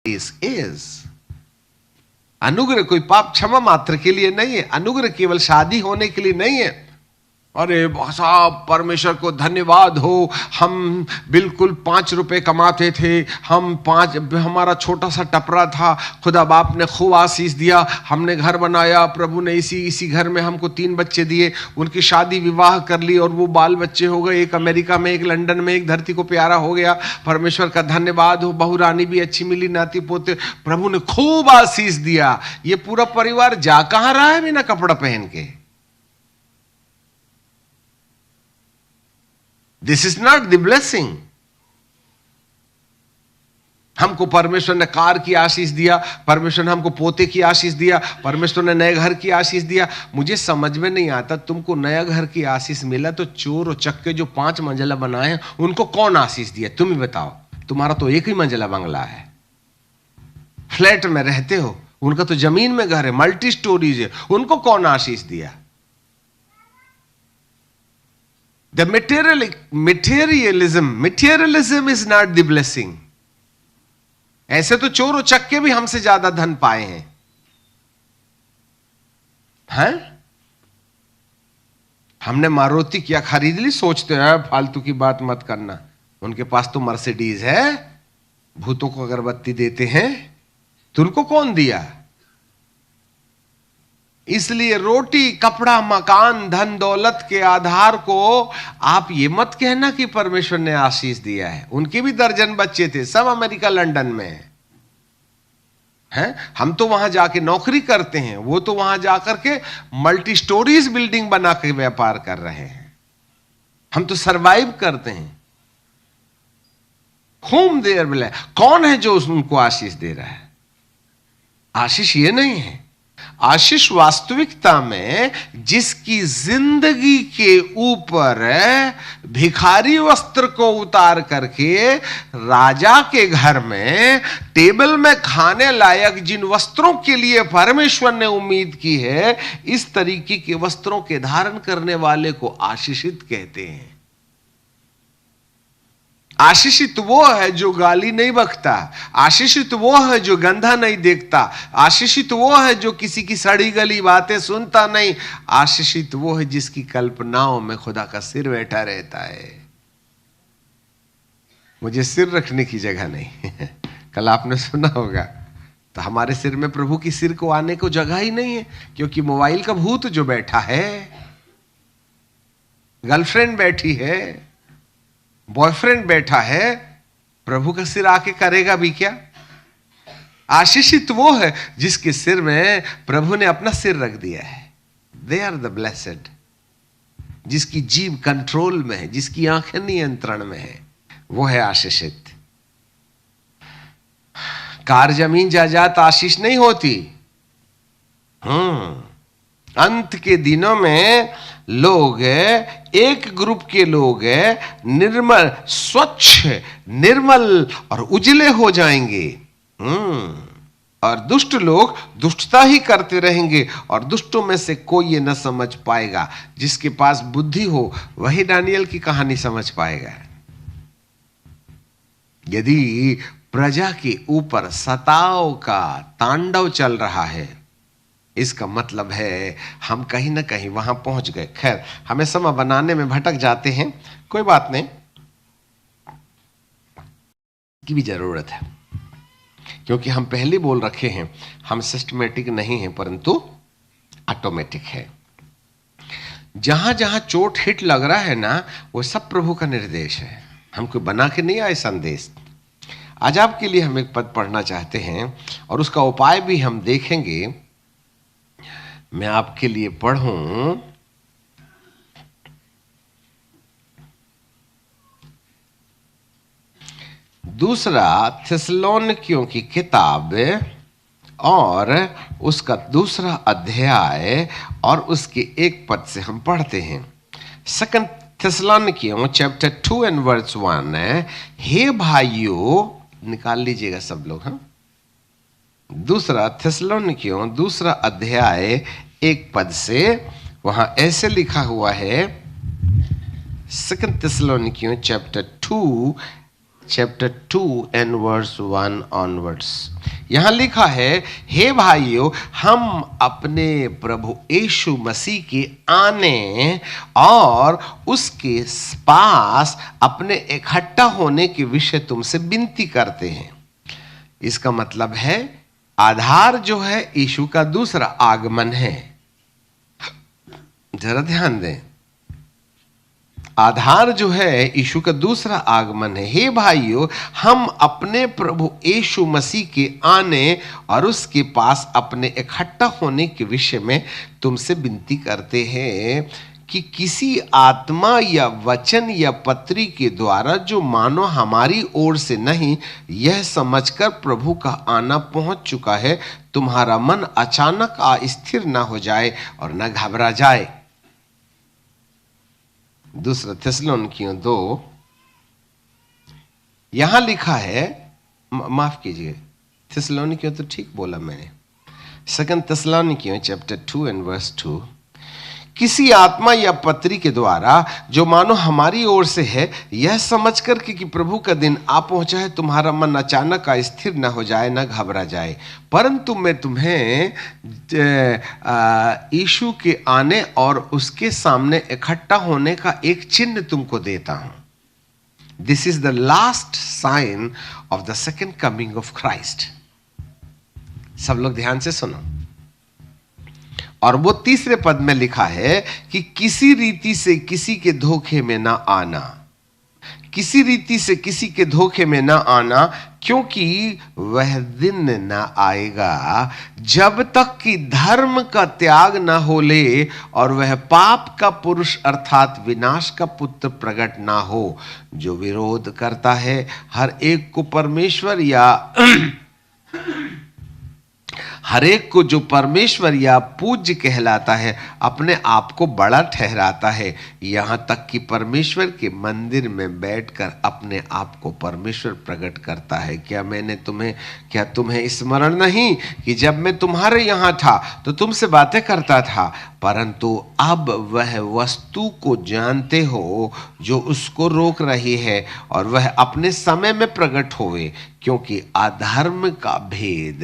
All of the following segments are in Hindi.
is. अनुग्रह कोई पाप क्षमा मात्र के लिए नहीं है, अनुग्रह केवल शादी होने के लिए नहीं है। अरे साहब परमेश्वर को धन्यवाद हो, हम बिल्कुल 5 रुपए कमाते थे, हमारा छोटा सा टपरा था, खुदा बाप ने खूब आशीष दिया, हमने घर बनाया, प्रभु ने इसी घर में हमको 3 बच्चे दिए, उनकी शादी विवाह कर ली और वो बाल बच्चे हो गए, एक अमेरिका में, एक लंदन में, एक धरती को प्यारा हो गया। परमेश्वर का धन्यवाद हो, बहू रानी भी अच्छी मिली, नाती पोते, प्रभु ने खूब आशीष दिया। ये पूरा परिवार जा कहां रहा है बिना कपड़ा पहन के? This is not the blessing. हमको परमेश्वर ने कार की आशीष दिया, परमेश्वर ने हमको पोते की आशीष दिया, परमेश्वर ने नए घर की आशीष दिया। मुझे समझ में नहीं आता, तुमको नया घर की आशीष मिला तो चोर और चक्के जो 5 मंजिला बनाए हैं उनको कौन आशीष दिया? तुम ही बताओ। तुम्हारा तो 1 ही मंजिला बंगला है, फ्लैट में रहते हो, उनका तो जमीन में घर है, मल्टी स्टोरीज है, उनको कौन आशीष दिया? The materialism is not the blessing. ऐसे तो चोर और चक्के भी हमसे ज्यादा धन पाए हैं? हमने मारुति क्या खरीद ली, सोचते हैं फालतू की बात मत करना, उनके पास तो मर्सिडीज है, भूतों को अगरबत्ती देते हैं, तुमको कौन दिया? इसलिए रोटी, कपड़ा, मकान, धन दौलत के आधार को आप ये मत कहना कि परमेश्वर ने आशीष दिया है। उनके भी दर्जन बच्चे थे, सब अमेरिका लंदन में हैं। हम तो वहां जाके नौकरी करते हैं, वो तो वहां जाकर के मल्टी स्टोरीज बिल्डिंग बना के व्यापार कर रहे हैं। हम तो सरवाइव करते हैं। होम देयर बिल, कौन है जो उनको आशीष दे रहा है? आशीष ये नहीं है। आशीष वास्तविकता में जिसकी जिंदगी के ऊपर भिखारी वस्त्र को उतार करके राजा के घर में टेबल में खाने लायक जिन वस्त्रों के लिए परमेश्वर ने उम्मीद की है, इस तरीके के वस्त्रों के धारण करने वाले को आशीषित कहते हैं। आशीषित वो है जो गाली नहीं बकता, आशीषित वो है जो गंधा नहीं देखता, आशीषित वो है जो किसी की सड़ी गली बातें सुनता नहीं, आशीषित वो है जिसकी कल्पनाओं में खुदा का सिर बैठा रहता है। मुझे सिर रखने की जगह नहीं कल आपने सुना होगा, तो हमारे सिर में प्रभु की सिर को आने को जगह ही नहीं है, क्योंकि मोबाइल का भूत जो बैठा है, गर्लफ्रेंड बैठी है, बॉयफ्रेंड बैठा है, प्रभु का सिर आके करेगा भी क्या? आशीषित वो है जिसके सिर में प्रभु ने अपना सिर रख दिया है। They are the blessed. जिसकी जीभ कंट्रोल में है, जिसकी आंखें नियंत्रण में है, वो है आशीषित। कार जमीन जायदाद आशीष नहीं होती। अंत के दिनों में लोग, एक ग्रुप के लोग निर्मल, स्वच्छ, निर्मल और उजले हो जाएंगे, और दुष्ट लोग दुष्टता ही करते रहेंगे, और दुष्टों में से कोई ये न समझ पाएगा। जिसके पास बुद्धि हो वही दानियल की कहानी समझ पाएगा। यदि प्रजा के ऊपर सताव का तांडव चल रहा है, इसका मतलब है हम कहीं ना कहीं वहां पहुंच गए। खैर, हमें समय बनाने में भटक जाते हैं, कोई बात नहीं, की भी जरूरत है, क्योंकि हम पहले बोल रखे हैं हम सिस्टमेटिक नहीं हैं, परंतु ऑटोमेटिक है। जहां जहां चोट हिट लग रहा है ना, वो सब प्रभु का निर्देश है, हमको बना के नहीं आए संदेश। आज आपके लिए हम एक पद पढ़ना चाहते हैं और उसका उपाय भी हम देखेंगे। मैं आपके लिए पढ़ूं, दूसरा थिस्सलुनीकियों की किताब और उसका 2 अध्याय और उसके 1 पद से हम पढ़ते हैं। 2 थिस्सलुनीकियों चैप्टर 2 एंड वर्स 1। हे भाइयों, निकाल लीजिएगा सब लोग। 2 थिस्सलुनीकियों 2 अध्याय 1 पद से, वहां ऐसे लिखा हुआ है, 2 थिस्सलुनीकियों chapter 2 chapter 2 and verse 1 onwards. यहां लिखा है, हे भाइयों, हम अपने प्रभु यीशु मसीह के आने और उसके पास अपने इकट्ठा होने के विषय तुमसे विनती करते हैं। इसका मतलब है आधार जो है यीशु का दूसरा आगमन है। जरा ध्यान दें, आधार जो है यीशु का दूसरा आगमन है। हे भाइयों, हम अपने प्रभु यीशु मसीह के आने और उसके पास अपने इकट्ठा होने के विषय में तुमसे विनती करते हैं कि किसी आत्मा या वचन या पत्री के द्वारा जो मानो हमारी ओर से नहीं, यह समझकर प्रभु का आना पहुंच चुका है, तुम्हारा मन अचानक अस्थिर न हो जाए और न घबरा जाए। दूसरा थिस्सलुनीकियों 2, यहां लिखा है, माफ कीजिए, थिस्सलुनीकियों तो ठीक बोला मैंने, 2 थिस्सलुनीकियों चैप्टर 2 एंड वर्स 2, किसी आत्मा या पत्री के द्वारा जो मानो हमारी ओर से है, यह समझकर कि प्रभु का दिन आ पहुंचा है, तुम्हारा मन अचानक स्थिर न हो जाए, न घबरा जाए। परंतु मैं तुम्हें यीशु के आने और उसके सामने इकट्ठा होने का एक चिन्ह तुमको देता हूं। This is the last sign of the second coming of Christ. सब लोग ध्यान से सुनो। और वो तीसरे पद में लिखा है कि किसी रीति से किसी के धोखे में ना आना, किसी रीति से किसी के धोखे में ना आना, क्योंकि वह दिन ना आएगा जब तक कि धर्म का त्याग ना हो ले और वह पाप का पुरुष अर्थात विनाश का पुत्र प्रकट ना हो, जो विरोध करता है हर एक को परमेश्वर या हर एक को जो परमेश्वर या पूज्य कहलाता है अपने आप को बड़ा ठहराता है, यहां तक कि परमेश्वर के मंदिर में बैठकर अपने आप को परमेश्वर प्रकट करता है। क्या तुम्हें स्मरण नहीं कि जब मैं तुम्हारे यहां था तो तुमसे बातें करता था, परंतु अब वह वस्तु को जानते हो जो उसको रोक रही है और वह अपने समय में प्रकट होवे, क्योंकि अधर्म का भेद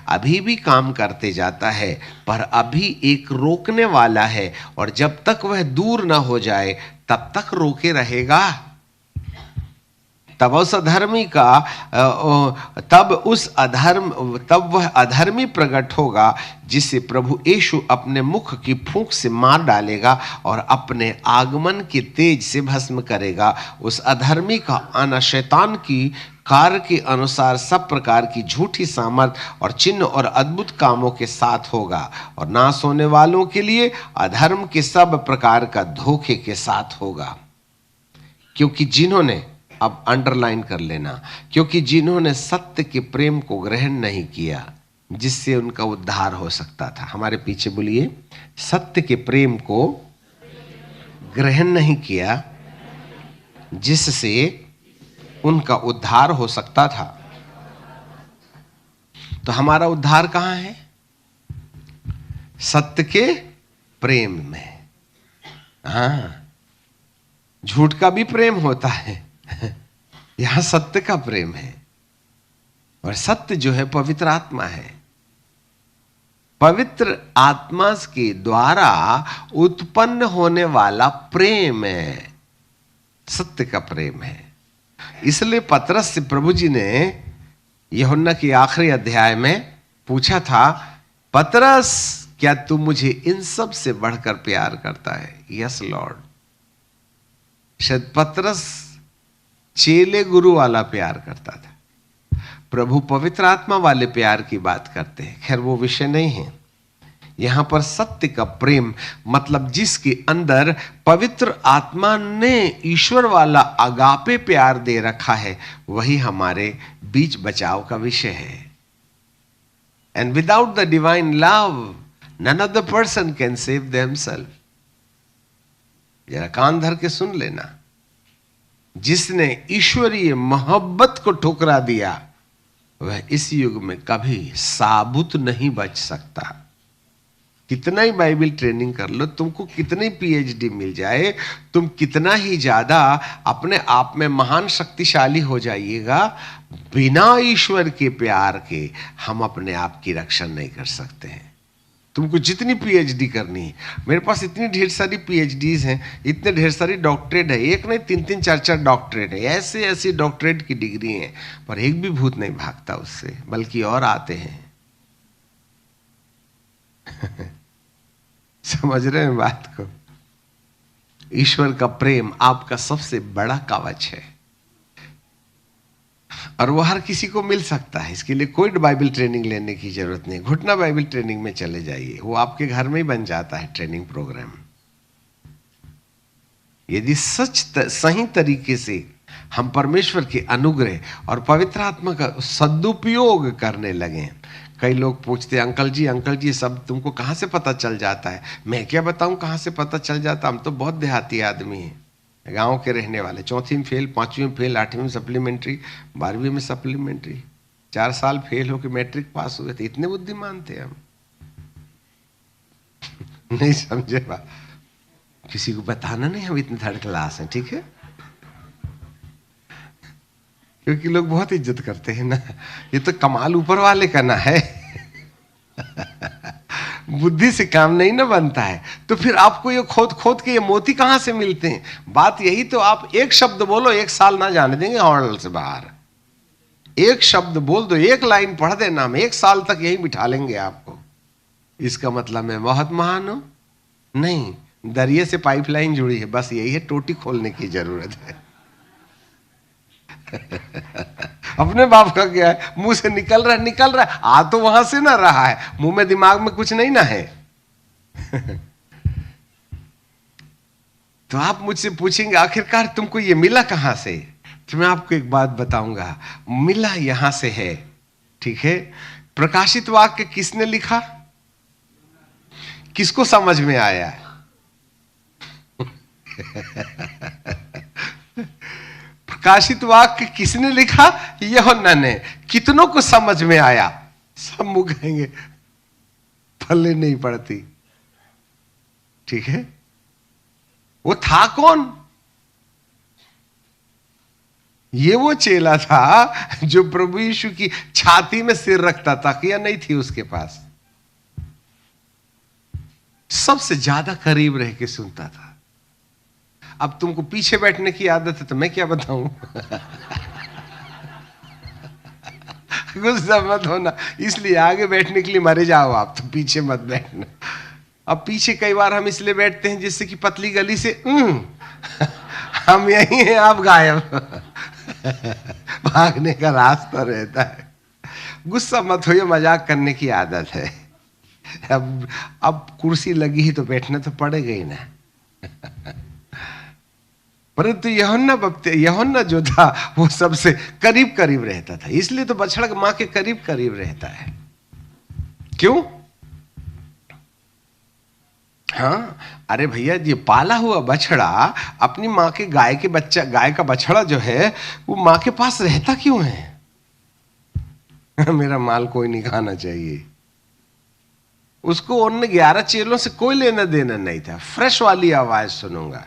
अभी भी काम करते जाता है, पर अभी एक रोकने वाला है और जब तक वह दूर ना हो जाए तब तक रोके रहेगा। तब वह अधर्मी प्रकट होगा जिसे प्रभु यीशु अपने मुख की फूंक से मार डालेगा और अपने आगमन के तेज से भस्म करेगा। उस अधर्मी का आना शैतान की कार्य के अनुसार सब प्रकार की झूठी सामर्थ और चिन्ह और अद्भुत कामों के साथ होगा और नाश होने वालों के लिए अधर्म के सब प्रकार का धोखे के साथ होगा। क्योंकि जिन्होंने, अब अंडरलाइन कर लेना, क्योंकि जिन्होंने सत्य के प्रेम को ग्रहण नहीं किया जिससे उनका उद्धार हो सकता था। हमारे पीछे बोलिए, सत्य के प्रेम को ग्रहण नहीं किया जिससे उनका उद्धार हो सकता था। तो हमारा उद्धार कहां है? सत्य के प्रेम में। हाँ, झूठ का भी प्रेम होता है, यहां सत्य का प्रेम है। और सत्य जो है पवित्र आत्मा है। पवित्र आत्मा के द्वारा उत्पन्न होने वाला प्रेम है, सत्य का प्रेम है। इसलिए पतरस से प्रभु जी ने यूहन्ना के आखिरी अध्याय में पूछा था, पतरस क्या तू मुझे इन सब से बढ़कर प्यार करता है? Yes Lord. शायद पतरस चेले गुरु वाला प्यार करता था, प्रभु पवित्र आत्मा वाले प्यार की बात करते हैं। खैर वो विषय नहीं है। यहां पर सत्य का प्रेम मतलब जिसके अंदर पवित्र आत्मा ने ईश्वर वाला अगापे प्यार दे रखा है, वही हमारे बीच बचाव का विषय है। And without the divine love none of the person can save themself. जरा कान धर के सुन लेना, जिसने ईश्वरीय मोहब्बत को ठुकरा दिया वह इस युग में कभी साबुत नहीं बच सकता। कितना ही बाइबल ट्रेनिंग कर लो, तुमको कितनी पीएचडी मिल जाए, तुम कितना ही ज्यादा अपने आप में महान शक्तिशाली हो जाइएगा, बिना ईश्वर के प्यार के हम अपने आप की रक्षा नहीं कर सकते हैं। तुमको जितनी पीएचडी करनी है, मेरे पास इतनी ढेर सारी पीएचडीज हैं, इतने ढेर सारी डॉक्टरेट है, एक नहीं 3-3 4-4 डॉक्टरेट है, ऐसे ऐसी डॉक्टरेट की डिग्री है, पर एक भी भूत नहीं भागता उससे, बल्कि और आते हैं। समझ रहे हैं बात को? ईश्वर का प्रेम आपका सबसे बड़ा कवच है, और वो हर किसी को मिल सकता है। इसके लिए कोई बाइबल ट्रेनिंग लेने की जरूरत नहीं। घुटना बाइबल ट्रेनिंग में चले जाइए, वो आपके घर में ही बन जाता है ट्रेनिंग प्रोग्राम। यदि सही तरीके से हम परमेश्वर के अनुग्रह और पवित्र आत्मा का सदुपयोग करने लगे। कई लोग पूछते हैं, अंकल जी ये सब तुमको कहाँ से पता चल जाता है? मैं क्या बताऊं कहाँ से पता चल जाता, हम तो बहुत देहाती आदमी हैं, गांव के रहने वाले। 4वीं में फेल, 5वीं में फेल, 8वीं में सप्लीमेंट्री, 12वीं में सप्लीमेंट्री, 4 साल फेल होकर मैट्रिक पास हुए थे। इतने बुद्धिमान थे हम। नहीं समझे बात? किसी को बताना नहीं हम इतने थर्ड क्लास हैं, ठीक है? क्योंकि लोग बहुत इज्जत करते हैं ना, ये तो कमाल ऊपर वाले का ना है। बुद्धि से काम नहीं ना बनता है, तो फिर आपको ये खोद खोद के ये मोती कहां से मिलते हैं? बात यही तो, आप एक शब्द बोलो 1 साल ना जाने देंगे हॉर्नल से बाहर। एक शब्द बोल दो, एक लाइन पढ़ देना, हम 1 साल तक यही बिठा लेंगे आपको। इसका मतलब मैं बहुत महान हूं? नहीं, दरिये से पाइपलाइन जुड़ी है, बस यही है, टोटी खोलने की जरूरत है। अपने बाप का क्या है, मुंह से निकल रहा है, आ तो वहां से ना रहा है, मुंह में दिमाग में कुछ नहीं ना है। तो आप मुझसे पूछेंगे आखिरकार तुमको ये मिला कहां से? तो मैं आपको एक बात बताऊंगा, मिला यहां से है, ठीक है? प्रकाशित वाक्य किसने लिखा? किसको समझ में आया? प्रकाशित वाक्य किसने लिखा? यूहन्ना ने। कितनों को समझ में आया? सब मुंह कहेंगे पल्ले नहीं पड़ती, ठीक है? वो था कौन? ये वो चेला था जो प्रभु यीशु की छाती में सिर रखता था, या नहीं थी उसके पास? सबसे ज्यादा करीब रह के सुनता था। अब तुमको पीछे बैठने की आदत है तो मैं क्या बताऊं? गुस्सा मत होना, इसलिए आगे बैठने के लिए मरे जाओ आप, तो पीछे मत बैठना। अब पीछे कई बार हम इसलिए बैठते हैं जिससे कि पतली गली से हम यही हैं, आप गायब। भागने का रास्ता रहता है। गुस्सा मत हो, ये मजाक करने की आदत है। अब कुर्सी लगी ही तो बैठना तो पड़ेगा ही ना। परंतु यूहन्ना जो था वो सबसे करीब करीब रहता था, इसलिए तो बछड़ा मां के करीब करीब रहता है। क्यों? हाँ, अरे भैया, ये पाला हुआ बछड़ा अपनी मां के गाय का बछड़ा जो है वो मां के पास रहता क्यों है? मेरा माल कोई नहीं खाना चाहिए। उसको उन 11 चेलों से कोई लेना देना नहीं था। फ्रेश वाली आवाज सुनूंगा,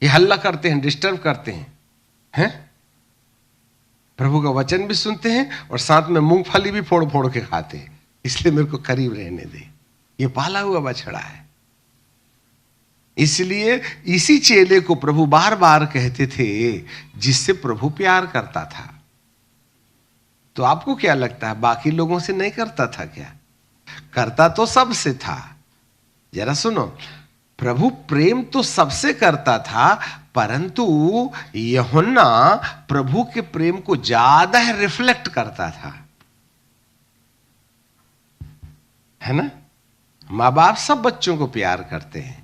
ये हल्ला करते हैं, डिस्टर्ब करते हैं, प्रभु का वचन भी सुनते हैं और साथ में मूंगफली भी फोड़ फोड़ के खाते हैं, इसलिए मेरे को करीब रहने दे। ये पाला हुआ बछड़ा है। इसलिए इसी चेले को प्रभु बार बार कहते थे जिससे प्रभु प्यार करता था। तो आपको क्या लगता है, बाकी लोगों से नहीं करता था क्या? करता तो सबसे था। जरा सुनो, प्रभु प्रेम तो सबसे करता था, परंतु यूहन्ना प्रभु के प्रेम को ज्यादा रिफ्लेक्ट करता था, है ना? मां बाप सब बच्चों को प्यार करते हैं,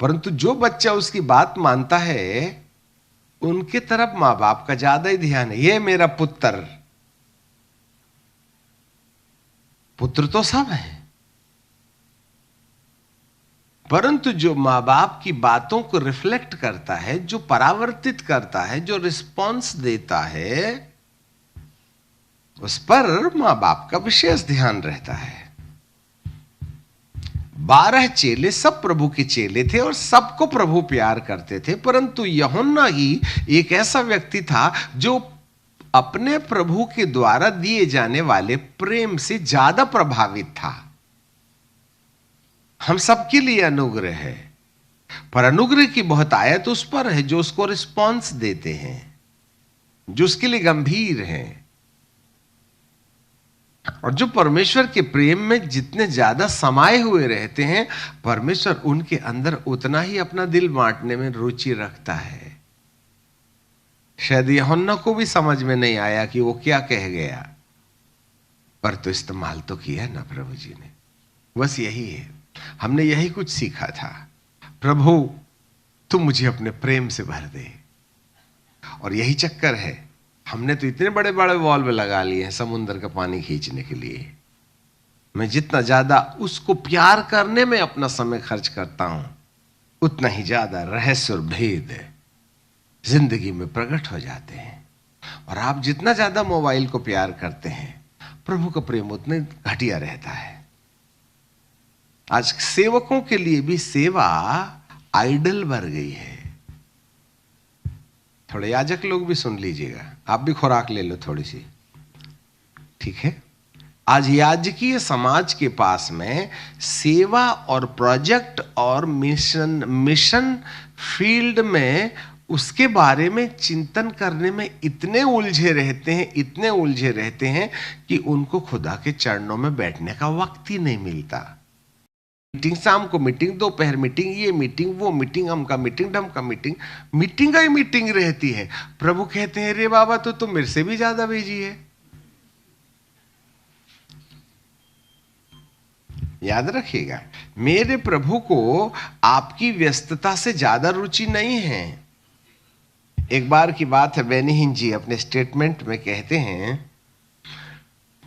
परंतु जो बच्चा उसकी बात मानता है उनके तरफ मां बाप का ज्यादा ही ध्यान है। ये मेरा पुत्र, पुत्र तो सब है, परंतु जो मां बाप की बातों को रिफ्लेक्ट करता है, जो परावर्तित करता है, जो रिस्पॉन्स देता है, उस पर मां बाप का विशेष ध्यान रहता है। 12 चेले सब प्रभु के चेले थे और सबको प्रभु प्यार करते थे, परंतु यूहन्ना ही एक ऐसा व्यक्ति था जो अपने प्रभु के द्वारा दिए जाने वाले प्रेम से ज्यादा प्रभावित था। हम सबके लिए अनुग्रह है, पर अनुग्रह की बहुत आयत उस पर है जो उसको रिस्पॉन्स देते हैं, जो उसके लिए गंभीर हैं। और जो परमेश्वर के प्रेम में जितने ज्यादा समाये हुए रहते हैं, परमेश्वर उनके अंदर उतना ही अपना दिल बांटने में रुचि रखता है। शायद यूहन्ना को भी समझ में नहीं आया कि वो क्या कह गया, पर तो इस्तेमाल तो किया ना प्रभु जी ने। बस यही है, हमने यही कुछ सीखा था। प्रभु तुम मुझे अपने प्रेम से भर दे, और यही चक्कर है। हमने तो इतने बड़े बड़े वॉल्व लगा लिए हैं समुद्र का पानी खींचने के लिए। मैं जितना ज्यादा उसको प्यार करने में अपना समय खर्च करता हूं, उतना ही ज्यादा रहस्य और भेद जिंदगी में प्रकट हो जाते हैं। और आप जितना ज्यादा मोबाइल को प्यार करते हैं, प्रभु का प्रेम उतने घटिया रहता है। आज सेवकों के लिए भी सेवा आइडल बन गई है। थोड़े याजक लोग भी सुन लीजिएगा, आप भी खुराक ले लो थोड़ी सी, ठीक है। आज याजकीय समाज के पास में सेवा और प्रोजेक्ट और मिशन फील्ड में उसके बारे में चिंतन करने में इतने उलझे रहते हैं कि उनको खुदा के चरणों में बैठने का वक्त ही नहीं मिलता। मीटिंग, शाम को मीटिंग, दोपहर मीटिंग, ये मीटिंग, वो मीटिंग, हमका मीटिंग, ढमका मीटिंग का ही मीटिंग रहती है। प्रभु कहते हैं, रे बाबा तो तुम मेरे से भी ज्यादा बिजी है। याद रखिएगा, मेरे प्रभु को आपकी व्यस्तता से ज्यादा रुचि नहीं है। एक बार की बात है, बेनी हिन जी अपने स्टेटमेंट में कहते हैं,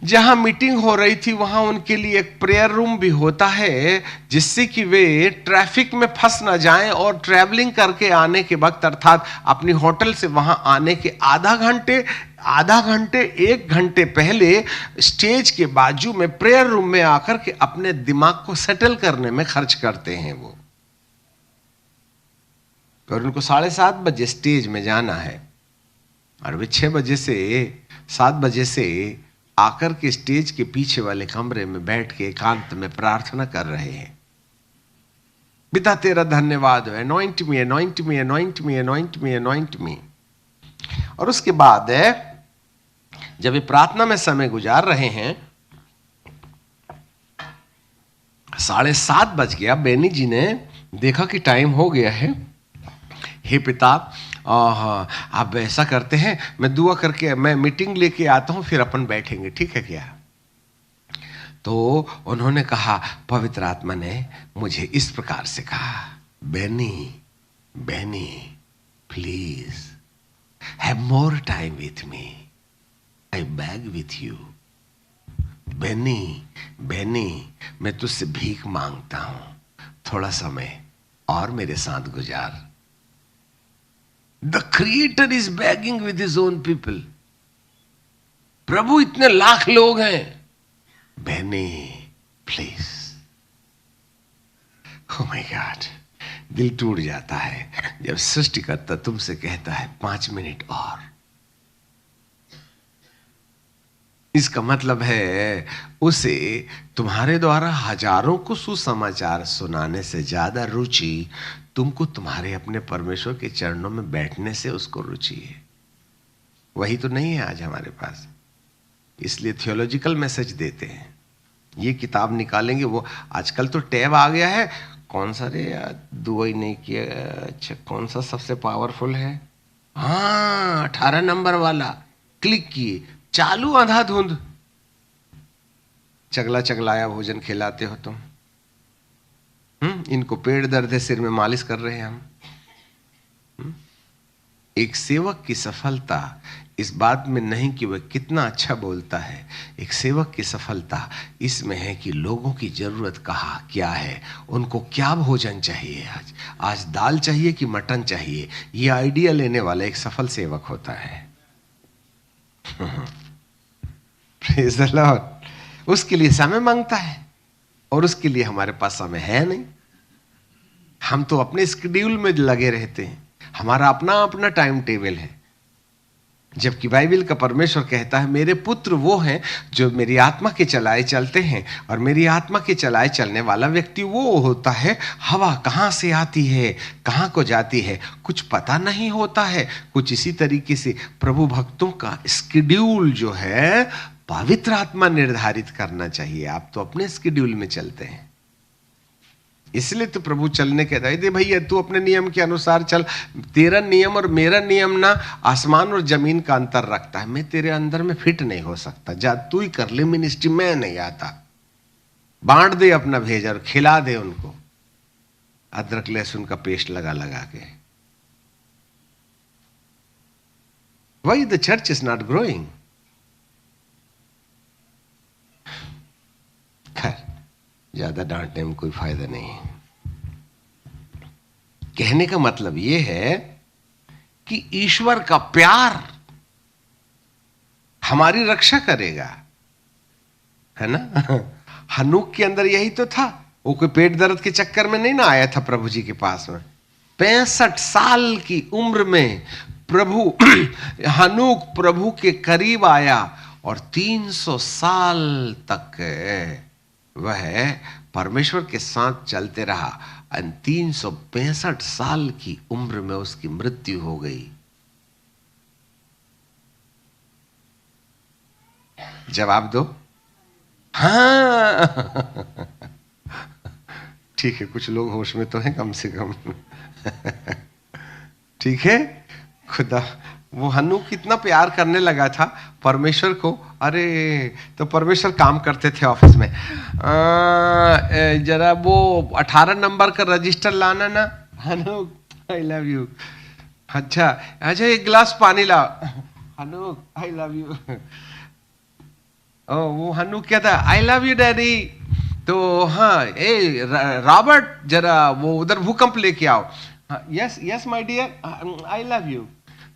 जहां मीटिंग हो रही थी वहां उनके लिए एक प्रेयर रूम भी होता है, जिससे कि वे ट्रैफिक में फंस ना जाएं और ट्रैवलिंग करके आने के वक्त, अर्थात अपनी होटल से वहां आने के आधा घंटे 1 घंटे पहले स्टेज के बाजू में प्रेयर रूम में आकर के अपने दिमाग को सेटल करने में खर्च करते हैं वो। और उनको 7:30 बजे स्टेज में जाना है, और वे 6 बजे से 7 बजे से आकर के स्टेज के पीछे वाले कमरे में बैठ के एकांत में प्रार्थना कर रहे हैं, पिता तेरा धन्यवाद हो, anoint me, anoint me, anoint me, anoint me, anoint me। और उसके बाद जब ये प्रार्थना में समय गुजार रहे हैं, 7:30 बज गया। बेनी जी ने देखा कि टाइम हो गया है। हे पिता, आप ऐसा करते हैं, मैं दुआ करके मैं मीटिंग लेके आता हूं, फिर अपन बैठेंगे, ठीक है क्या? तो उन्होंने कहा, पवित्र आत्मा ने मुझे इस प्रकार से कहा, Benny please have more time with me, I beg with you. Benny मैं तुझसे भीख मांगता हूं, थोड़ा समय और मेरे साथ गुजार। The Creator is begging with his own people। प्रभु इतने लाख लोग हैं, Benny please. Oh my God, दिल टूट जाता है जब सृष्टिकर्ता तुमसे कहता है 5 मिनट और। इसका मतलब है उसे तुम्हारे द्वारा हजारों को सुसमाचार सुनाने से ज्यादा रुचि तुमको तुम्हारे अपने परमेश्वर के चरणों में बैठने से उसको रुचि है। वही तो नहीं है आज हमारे पास, इसलिए थियोलॉजिकल मैसेज देते हैं। ये किताब निकालेंगे, वो आजकल तो टैब आ गया है, कौन सा रे दुआ ही नहीं किया, अच्छा कौन सा सबसे पावरफुल है, हाँ 18 नंबर वाला, क्लिक किए, चालू अंधाधुंध चगला चगलाया भोजन खिलाते हो तुम। इनको पेट दर्द है, सिर में मालिश कर रहे हैं हम। एक सेवक की सफलता इस बात में नहीं कि वह कितना अच्छा बोलता है, एक सेवक की सफलता इसमें है कि लोगों की जरूरत कहाँ क्या है, उनको क्या भोजन चाहिए, आज दाल चाहिए कि मटन चाहिए, ये आइडिया लेने वाला एक सफल सेवक होता है। Praise the Lord. उसके लिए समय मांगता है, और उसके लिए हमारे पास समय है नहीं। हम तो अपने स्केड्यूल में लगे रहते हैं, हमारा अपना अपना टाइम टेबल है। जबकि बाइबल का परमेश्वर कहता है मेरे पुत्र वो हैं जो मेरी आत्मा के चलाए चलते हैं, और मेरी आत्मा के चलाए चलने वाला व्यक्ति वो होता है, हवा कहाँ से आती है कहाँ को जाती है कुछ पता नहीं होता है। कुछ इसी तरीके से प्रभु भक्तों का स्केड्यूल जो है पवित्र आत्मा निर्धारित करना चाहिए। आप तो अपने स्केड्यूल में चलते हैं, इसलिए तो प्रभु चलने कहता है दे भैया तू अपने नियम के अनुसार चल। तेरा नियम और मेरा नियम ना आसमान और जमीन का अंतर रखता है। मैं तेरे अंदर में फिट नहीं हो सकता, जा तू ही कर ले मिनिस्ट्री, मैं नहीं आता। बांट दे अपना भेज और खिला दे उनको अदरक लहसुन का पेस्ट लगा लगा के। Why the church is not growing. खैर ज्यादा डांटने में कोई फायदा नहीं है। कहने का मतलब यह है कि ईश्वर का प्यार हमारी रक्षा करेगा, है ना। हनूक के अंदर यही तो था, वो कोई पेट दर्द के चक्कर में नहीं ना आया था प्रभु जी के पास में। 65 साल की उम्र में प्रभु हनूक प्रभु के करीब आया और 300 साल तक वह परमेश्वर के साथ चलते रहा। 365 साल की उम्र में उसकी मृत्यु हो गई। जवाब दो। हाँ ठीक है, कुछ लोग होश में तो हैं कम से कम। ठीक है। खुदा वो हनूक कितना प्यार करने लगा था परमेश्वर को। अरे तो परमेश्वर काम करते थे ऑफिस में, जरा वो 18 नंबर का रजिस्टर लाना ना हनूक, आई लव यू। अच्छा अच्छा एक गिलास पानी ला हनूक, आई लव यू। ओ वो हनूक क्या था, आई लव यू डैडी। तो हाँ ए रॉबर्ट जरा वो उधर भूकंप लेके आओ। Yes yes my dear, I love you.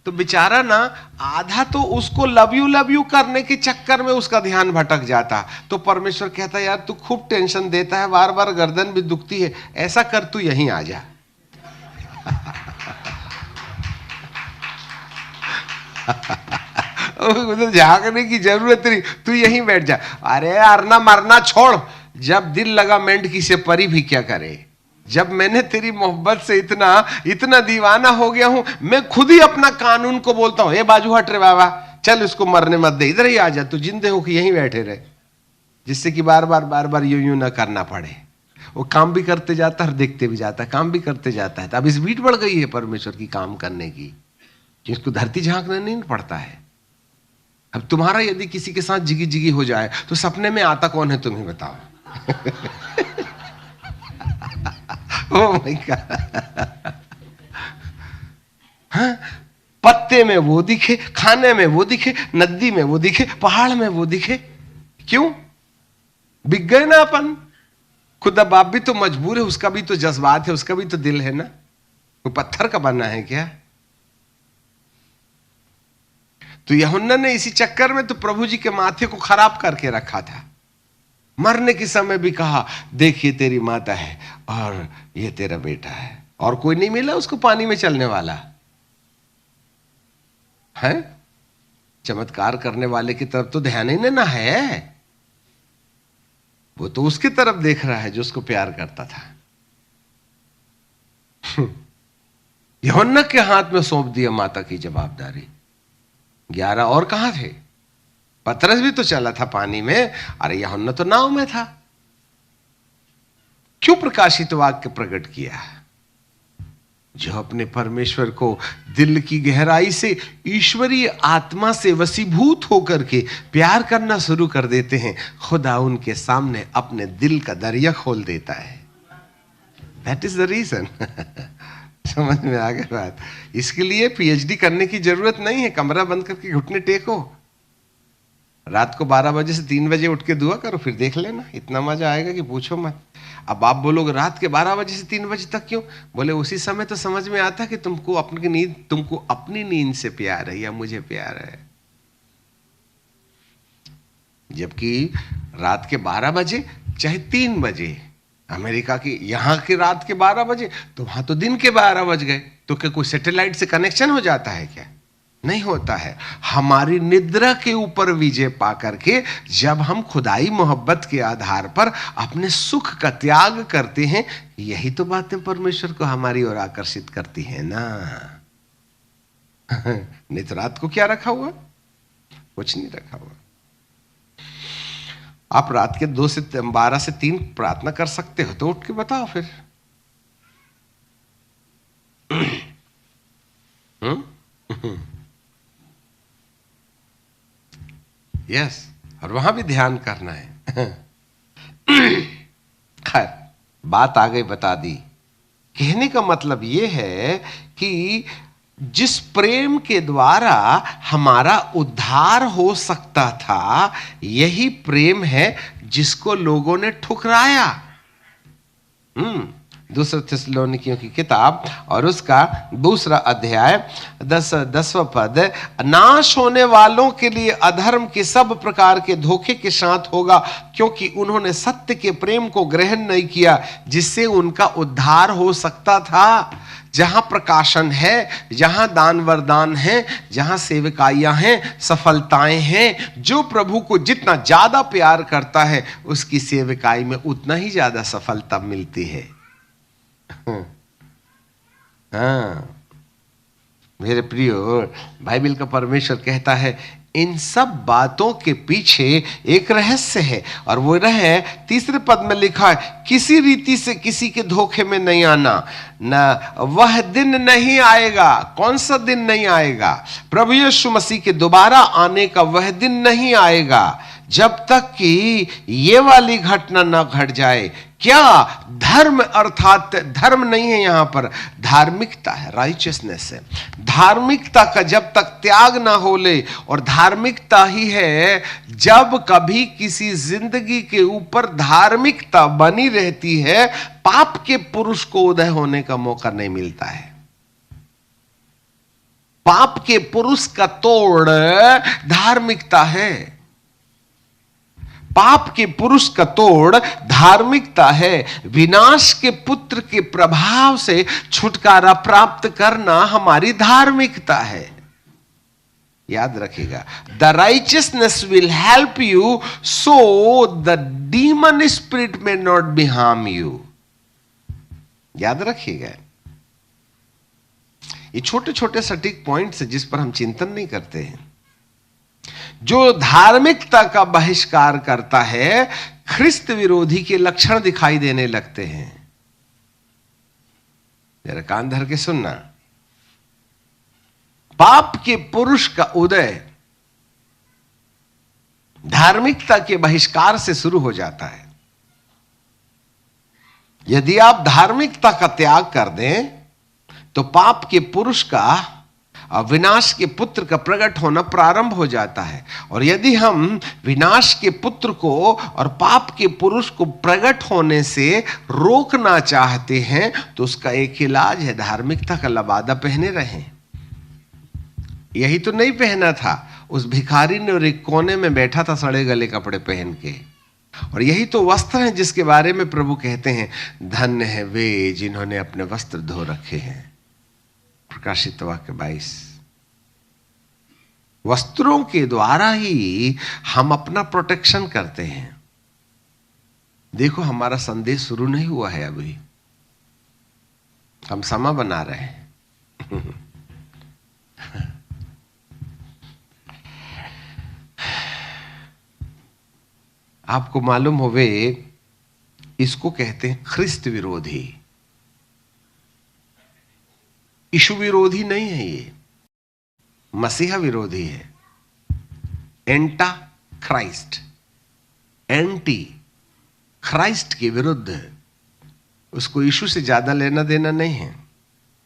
तो बेचारा ना आधा तो उसको लव यू करने के चक्कर में उसका ध्यान भटक जाता। तो परमेश्वर कहता यार तू खूब टेंशन देता है, बार बार गर्दन भी दुखती है, ऐसा कर तू यहीं आ जा। उधर झांकने की जरूरत नहीं, तू यहीं बैठ जा। अरे अरना मरना छोड़, जब दिल लगा मेंढकी से परी भी क्या करे। जब मैंने तेरी मोहब्बत से इतना इतना दीवाना हो गया हूं, मैं खुद ही अपना कानून को बोलता हूं, ए बाजू हट रे बाबा, चल इसको मरने मत दे, इधर ही आ जा, तू जिंदे हो कि यहीं बैठे रहे, जिससे कि बार बार यूं ना करना पड़े। वो काम भी करते जाता है, देखते भी जाता है, काम भी करते जाता है। तो अब स्पीड बढ़ गई है परमेश्वर की काम करने की, जिसको धरती झांकना नहीं पड़ता है। अब तुम्हारा यदि किसी के साथ जिगी जिगी हो जाए तो सपने में आता कौन है तुम्हें बताओ। Oh my God. हाँ, पत्ते में वो दिखे, खाने में वो दिखे, नदी में वो दिखे, पहाड़ में वो दिखे। क्यों बिक गए ना अपन। खुदा बाप भी तो मजबूर है, उसका भी तो जज्बात है, उसका भी तो दिल है ना। वो पत्थर का बना है क्या। तो यूहन्ना ने इसी चक्कर में तो प्रभु जी के माथे को खराब करके रखा था। मरने के समय भी कहा देखिए तेरी माता है और ये तेरा बेटा है, और कोई नहीं मिला उसको पानी में चलने वाला है। चमत्कार करने वाले की तरफ तो ध्यान ही ना है, वो तो उसकी तरफ देख रहा है जो उसको प्यार करता था। यूहन्ना के हाथ में सौंप दिया माता की जवाबदारी। 11 और कहां थे। पतरस भी तो चला था पानी में, अरे यूहन्ना तो नाव में था। क्यों प्रकाशित वाक्य प्रकट किया। जो अपने परमेश्वर को दिल की गहराई से ईश्वरीय आत्मा से वशीभूत होकर के प्यार करना शुरू कर देते हैं, खुदा उनके सामने अपने दिल का दरिया खोल देता है। That is the reason. समझ में आ गई बात। इसके लिए पीएचडी करने की जरूरत नहीं है, कमरा बंद करके घुटने टेको, रात को 12 बजे से 3 बजे उठ के दुआ करो, फिर देख लेना, इतना मजा आएगा कि पूछो मत। अब आप बोलोगे रात के 12 बजे से 3 बजे तक क्यों, बोले उसी समय तो समझ में आता कि तुमको अपनी नींद से प्यार है या मुझे प्यार है। जबकि रात के 12 बजे चाहे 3 बजे, अमेरिका की यहां की रात के 12 बजे, तो वहां तो दिन के 12 बज गए। तो क्या कोई सैटेलाइट से कनेक्शन हो जाता है क्या? नहीं होता है। हमारी निद्रा के ऊपर विजय पा करके जब हम खुदाई मोहब्बत के आधार पर अपने सुख का त्याग करते हैं, यही तो बातें परमेश्वर को हमारी ओर आकर्षित करती हैं ना। नहीं तो रात को क्या रखा हुआ? कुछ नहीं रखा हुआ। आप रात के 2 से 12 से 3 प्रार्थना कर सकते हो तो उठ के बताओ फिर। यस, और वहां भी ध्यान करना है। खैर, बात आ गई, बता दी। कहने का मतलब यह है कि जिस प्रेम के द्वारा हमारा उद्धार हो सकता था, यही प्रेम है जिसको लोगों ने ठुकराया। दूसरा थिस्सलुनीकियों की किताब और उसका 2 अध्याय 10वां पद, नाश होने वालों के लिए अधर्म के सब प्रकार के धोखे के साथ होगा, क्योंकि उन्होंने सत्य के प्रेम को ग्रहण नहीं किया जिससे उनका उद्धार हो सकता था। जहां प्रकाशन है, जहां दान वरदान है, जहां सेवकाइयां हैं, सफलताएं हैं, जो प्रभु को जितना ज्यादा प्यार करता है उसकी सेवकाई में उतना ही ज्यादा सफलता मिलती है। हाँ मेरे प्रियो, बाइबल का परमेश्वर कहता है इन सब बातों के पीछे एक रहस्य है, और वो रहे 3 पद में लिखा है, किसी रीति से किसी के धोखे में नहीं आना। न वह दिन नहीं आएगा। कौन सा दिन नहीं आएगा? प्रभु यीशु मसीह के दोबारा आने का वह दिन नहीं आएगा जब तक कि ये वाली घटना न घट जाए। क्या? धर्म, अर्थात धर्म नहीं है यहां पर, धार्मिकता है, राइचियसनेस है। धार्मिकता का जब तक त्याग ना हो ले, और धार्मिकता ही है जब कभी किसी जिंदगी के ऊपर धार्मिकता बनी रहती है, पाप के पुरुष को उदय होने का मौका नहीं मिलता है। पाप के पुरुष का तोड़ धार्मिकता है। पाप के पुरुष का तोड़ धार्मिकता है। विनाश के पुत्र के प्रभाव से छुटकारा प्राप्त करना हमारी धार्मिकता है। याद रखिएगा, the righteousness will help you so the demon spirit में नॉट बी हार्म यू। याद रखिएगा, ये छोटे छोटे सटीक पॉइंट्स है जिस पर हम चिंतन नहीं करते हैं। जो धार्मिकता का बहिष्कार करता है, ख्रिस्त विरोधी के लक्षण दिखाई देने लगते हैं। जरा कान धर के सुनना। पाप के पुरुष का उदय धार्मिकता के बहिष्कार से शुरू हो जाता है। यदि आप धार्मिकता का त्याग कर दें तो पाप के पुरुष का, विनाश के पुत्र का प्रकट होना प्रारंभ हो जाता है। और यदि हम विनाश के पुत्र को और पाप के पुरुष को प्रकट होने से रोकना चाहते हैं तो उसका एक इलाज है, धार्मिकता का लबादा पहने रहें। यही तो नहीं पहना था उस भिखारी ने, और एक कोने में बैठा था सड़े गले कपड़े पहन के। और यही तो वस्त्र हैं जिसके बारे में प्रभु कहते हैं, धन्य है वे जिन्होंने अपने वस्त्र धो रखे हैं। प्रकाशित वाक्य 22। वस्त्रों के द्वारा ही हम अपना प्रोटेक्शन करते हैं। देखो, हमारा संदेश शुरू नहीं हुआ है, अभी हम समा बना रहे हैं। आपको मालूम होवे, इसको कहते हैं ख्रिस्त विरोधी। यीशु विरोधी नहीं है, ये मसीहा विरोधी है। एंटा क्राइस्ट, एंटी क्राइस्ट के विरुद्ध। उसको यीशु से ज्यादा लेना देना नहीं है,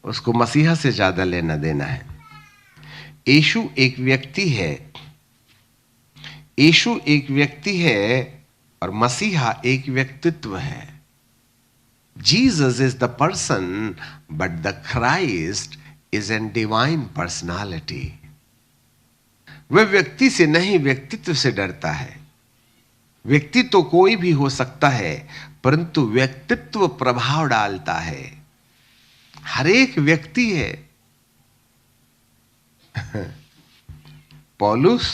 उसको मसीहा से ज्यादा लेना देना है। यीशु एक व्यक्ति है, यीशु एक व्यक्ति है और मसीहा एक व्यक्तित्व है। Jesus is the person, but the Christ is a divine personality. वह व्यक्ति से नहीं, व्यक्तित्व से डरता है। व्यक्ति तो कोई भी हो सकता है, परंतु व्यक्तित्व प्रभाव डालता है। हर एक व्यक्ति है। पौलुस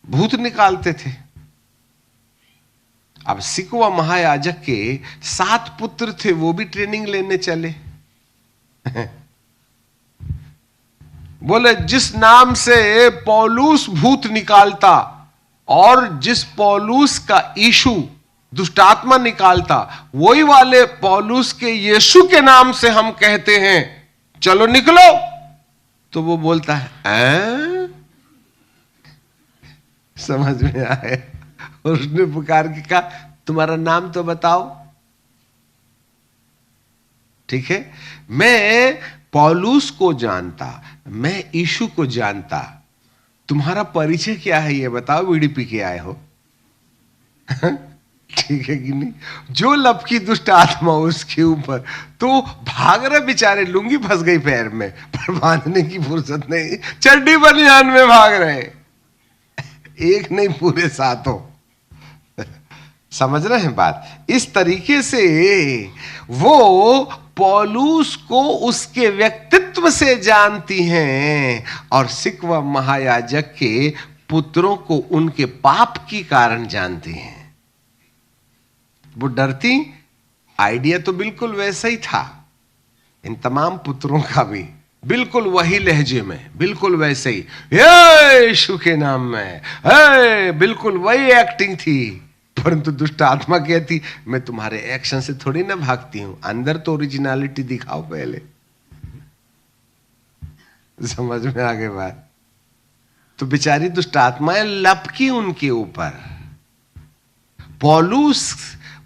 भूत निकालते थे। अब सिकवा महायाजक के 7 पुत्र थे, वो भी ट्रेनिंग लेने चले। बोले जिस नाम से पौलुस भूत निकालता और जिस पौलुस का यीशु दुष्टात्मा निकालता, वही वाले पौलुस के यीशु के नाम से हम कहते हैं, चलो निकलो। तो वो बोलता है समझ में आए? और उसने पुकार के कहा, तुम्हारा नाम तो बताओ। ठीक है, मैं पौलुस को जानता, मैं यीशु को जानता, तुम्हारा परिचय क्या है ये बताओ, बीड़ी पी के आए हो। ठीक है कि नहीं? जो लपकी दुष्ट आत्मा उसके ऊपर, तो भाग रहे बेचारे, लुंगी फंस गई पैर में, पर बांधने की फुर्सत नहीं, चड्डी बनियान में भाग रहे, एक नहीं पूरे 7। समझ रहे हैं बात? इस तरीके से वो पौलुस को उसके व्यक्तित्व से जानती हैं और सिकवा महायाजक के पुत्रों को उनके पाप की कारण जानती हैं। वो डरती, आइडिया तो बिल्कुल वैसा ही था इन तमाम पुत्रों का भी, बिल्कुल वही लहजे में, बिल्कुल वैसे ही, यीशु के नाम में, बिल्कुल वही एक्टिंग थी। परंतु दुष्ट आत्मा कहती, मैं तुम्हारे एक्शन से थोड़ी ना भागती हूं, अंदर तो ओरिजिनलिटी दिखाओ पहले। समझ में आ गई बात? तो बेचारी दुष्ट आत्माएं लपकी उनके ऊपर। पौलुस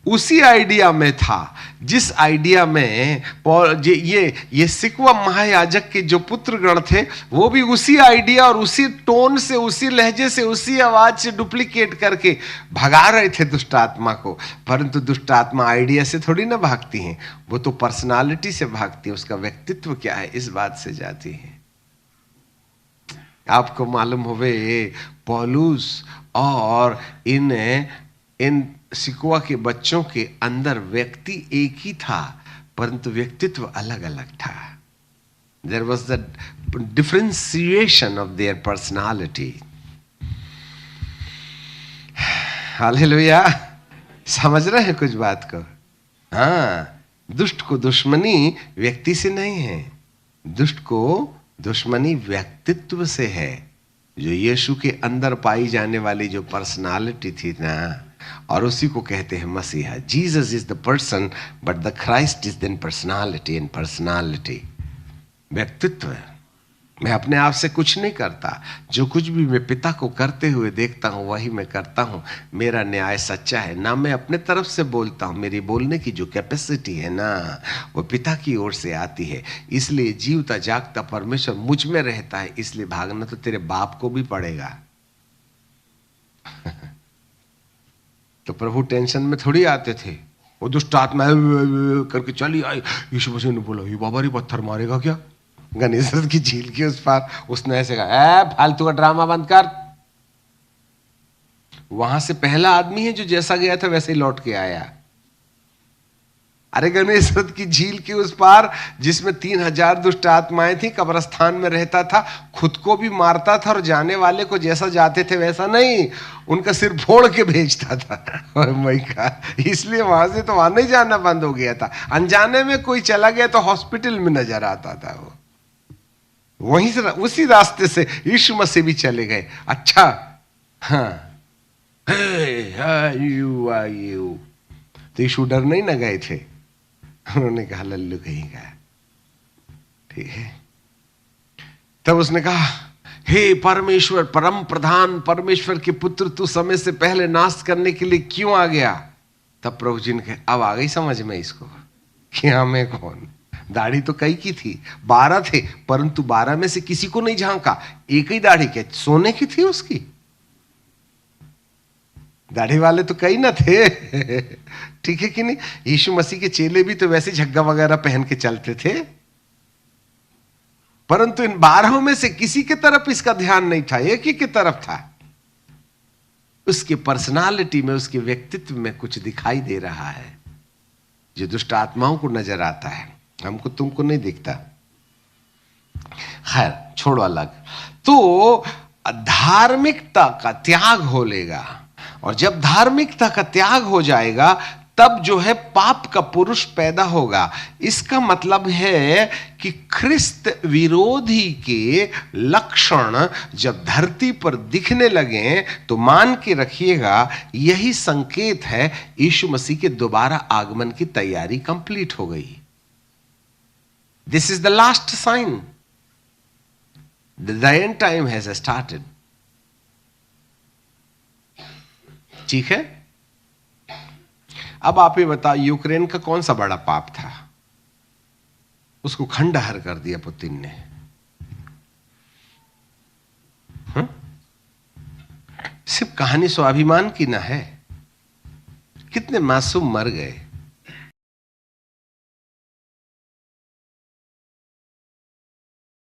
उसी आइडिया में था जिस आइडिया में ये सिकवा महायाजक के जो पुत्रगण थे, वो भी उसी आइडिया और उसी टोन से, उसी लहजे से, उसी आवाज से डुप्लीकेट करके भगा रहे थे दुष्ट आत्मा को। परंतु दुष्ट आत्मा आइडिया से थोड़ी ना भागती हैं, वो तो पर्सनालिटी से भागती है, उसका व्यक्तित्व क्या है इस बात से जाती है। आपको मालूम होवे पौलुस और इन सिकवा के बच्चों के अंदर व्यक्ति एक ही था, परंतु व्यक्तित्व अलग अलग था। There was the differentiation of their personality. Hallelujah! समझ रहे हैं कुछ बात को? हाँ, दुष्ट को दुश्मनी व्यक्ति से नहीं है, दुष्ट को दुश्मनी व्यक्तित्व से है। जो यीशु के अंदर पाई जाने वाली जो पर्सनालिटी थी ना, और उसी को कहते हैं मसीहा। Jesus is the person but the Christ is then personality, and personality व्यक्तित्व। मैं अपने आप से कुछ नहीं करता, जो कुछ भी मैं पिता को करते हुए देखता हूं वही मैं करता हूं। मेरा न्याय सच्चा है ना, मैं अपने तरफ से बोलता हूं, मेरी बोलने की जो कैपेसिटी है ना, वो पिता की ओर से आती है। इसलिए जीवता जागता परमेश्वर मुझ में रहता है, इसलिए भागना तो तेरे बाप को भी पड़ेगा। तो प्रभु टेंशन में थोड़ी आते थे, वो दुष्ट आत्मा करके चली आई। यीशु मसीह ने बोला, ये बाबा रे पत्थर मारेगा क्या? गनेसरत की झील के उस पार उसने ऐसे कहा, फालतू का ड्रामा बंद कर। वहां से पहला आदमी है जो जैसा गया था वैसे ही लौट के आया। अरे गनेसरत की झील के उस पार जिसमें 3000 दुष्ट आत्माएं थी, कब्रिस्तान में रहता था, खुद को भी मारता था और जाने वाले को जैसा जाते थे वैसा नहीं, उनका सिर फोड़ के भेजता था। और मैं कहा, इसलिए वहां से तो वहां नहीं जाना बंद हो गया था। अनजाने में कोई चला गया तो हॉस्पिटल में नजर आता था वो। वहीं से उसी रास्ते से यीशु मसीह भी चले गए। अच्छा, हाँ, यू तो यीशु डर नहीं न गए थे, उन्होंने कहा लल्लू कहीं का। ठीक है, तब उसने कहा, हे परमेश्वर, परम प्रधान परमेश्वर के पुत्र, तू समय से पहले नाश करने के लिए क्यों आ गया? तब प्रभु जी ने कहा, अब आ गई समझ में इसको कि हाँ मैं कौन। दाढ़ी तो कई की थी, 12 थे, परंतु 12 में से किसी को नहीं झांका। एक ही दाढ़ी, क्या सोने की थी उसकी? दाढ़ी वाले तो कई ना थे। ठीक है कि नहीं? यीशु मसीह के चेले भी तो वैसे झग्गा वगैरह पहन के चलते थे, परंतु इन 12 में से किसी की तरफ इसका ध्यान नहीं था, एक ही की तरफ था। उसकी पर्सनालिटी में, उसके व्यक्तित्व में कुछ दिखाई दे रहा है जो दुष्ट आत्माओं को नजर आता है, हमको तुमको नहीं दिखता। खैर छोड़ो अलग। तो धार्मिकता का त्याग हो लेगा, और जब धार्मिकता का त्याग हो जाएगा तब जो है पाप का पुरुष पैदा होगा। इसका मतलब है कि ख्रिस्त विरोधी के लक्षण जब धरती पर दिखने लगे तो मान के रखिएगा यही संकेत है यीशु मसीह के दोबारा आगमन की तैयारी कंप्लीट हो गई। This is the last sign, the end time has started. ठीक है, अब आप ही बताओ, यूक्रेन का कौन सा बड़ा पाप था? उसको खंडहर कर दिया पुतिन ने। सिर्फ कहानी स्वाभिमान की ना है, कितने मासूम मर गए।